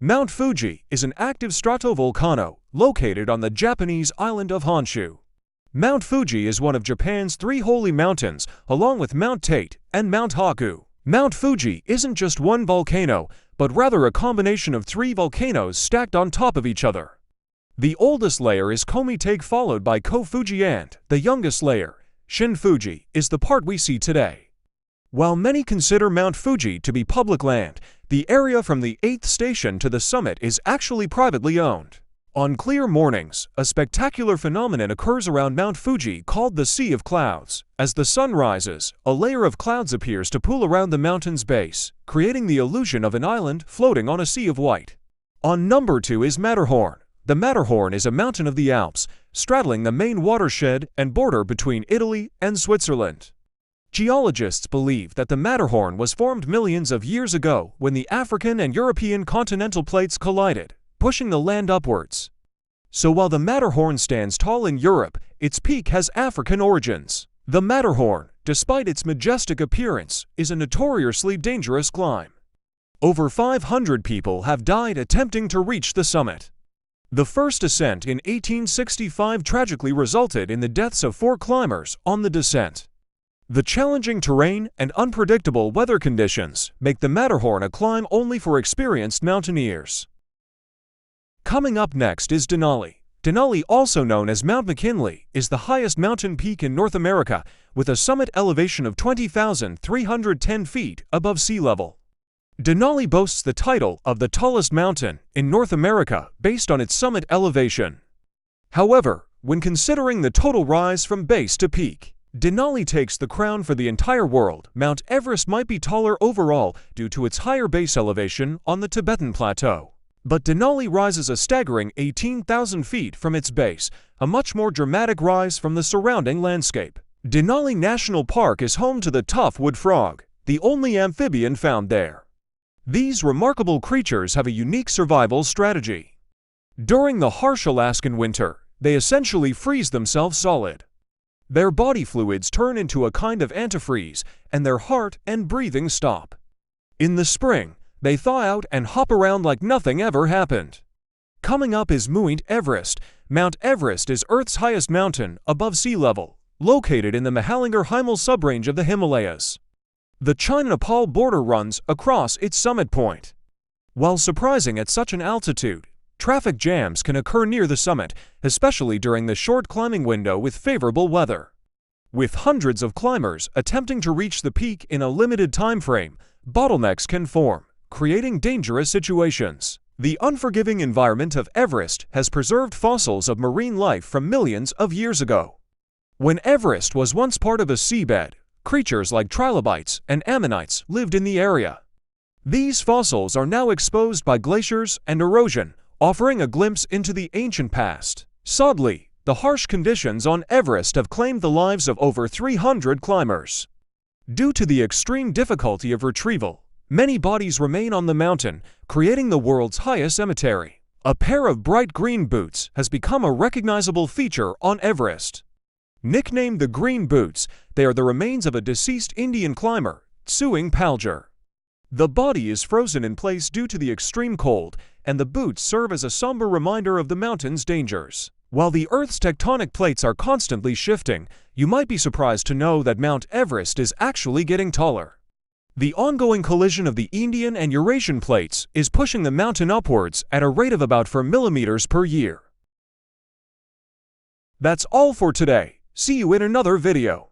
Mount Fuji is an active stratovolcano located on the Japanese island of Honshu. Mount Fuji is one of Japan's three holy mountains, along with Mount Tate and Mount Haku. Mount Fuji isn't just one volcano, but rather a combination of three volcanoes stacked on top of each other. The oldest layer is Komi-take, followed by Ko-Fuji, and the youngest layer, Shin-Fuji, is the part we see today. While many consider Mount Fuji to be public land, the area from the 8th station to the summit is actually privately owned. On clear mornings, a spectacular phenomenon occurs around Mount Fuji called the Sea of Clouds. As the sun rises, a layer of clouds appears to pool around the mountain's base, creating the illusion of an island floating on a sea of white. On number 2 is Matterhorn. The Matterhorn is a mountain of the Alps, straddling the main watershed and border between Italy and Switzerland. Geologists believe that the Matterhorn was formed millions of years ago when the African and European continental plates collided, pushing the land upwards. So while the Matterhorn stands tall in Europe, its peak has African origins. The Matterhorn, despite its majestic appearance, is a notoriously dangerous climb. Over 500 people have died attempting to reach the summit. The first ascent in 1865 tragically resulted in the deaths of 4 climbers on the descent. The challenging terrain and unpredictable weather conditions make the Matterhorn a climb only for experienced mountaineers. Coming up next is Denali. Denali, also known as Mount McKinley, is the highest mountain peak in North America, with a summit elevation of 20,310 feet above sea level. Denali boasts the title of the tallest mountain in North America based on its summit elevation. However, when considering the total rise from base to peak, Denali takes the crown for the entire world. Mount Everest might be taller overall due to its higher base elevation on the Tibetan Plateau. But Denali rises a staggering 18,000 feet from its base, a much more dramatic rise from the surrounding landscape. Denali National Park is home to the tough wood frog, the only amphibian found there. These remarkable creatures have a unique survival strategy. During the harsh Alaskan winter, they essentially freeze themselves solid. Their body fluids turn into a kind of antifreeze, and their heart and breathing stop. In the spring, they thaw out and hop around like nothing ever happened. Coming up is Mount Everest. Mount Everest is Earth's highest mountain above sea level, located in the Mahalingir-Himal subrange of the Himalayas. The China-Nepal border runs across its summit point. While surprising at such an altitude, traffic jams can occur near the summit, especially during the short climbing window with favorable weather. With hundreds of climbers attempting to reach the peak in a limited time frame, bottlenecks can form, creating dangerous situations. The unforgiving environment of Everest has preserved fossils of marine life from millions of years ago. When Everest was once part of a seabed, creatures like trilobites and ammonites lived in the area. These fossils are now exposed by glaciers and erosion, offering a glimpse into the ancient past. Sadly, the harsh conditions on Everest have claimed the lives of over 300 climbers. Due to the extreme difficulty of retrieval, many bodies remain on the mountain, creating the world's highest cemetery. A pair of bright green boots has become a recognizable feature on Everest. Nicknamed the Green Boots, they are the remains of a deceased Indian climber, Tsewing Palger. The body is frozen in place due to the extreme cold, and the boots serve as a somber reminder of the mountain's dangers. While the Earth's tectonic plates are constantly shifting, you might be surprised to know that Mount Everest is actually getting taller. The ongoing collision of the Indian and Eurasian plates is pushing the mountain upwards at a rate of about 4 millimeters per year. That's all for today. See you in another video.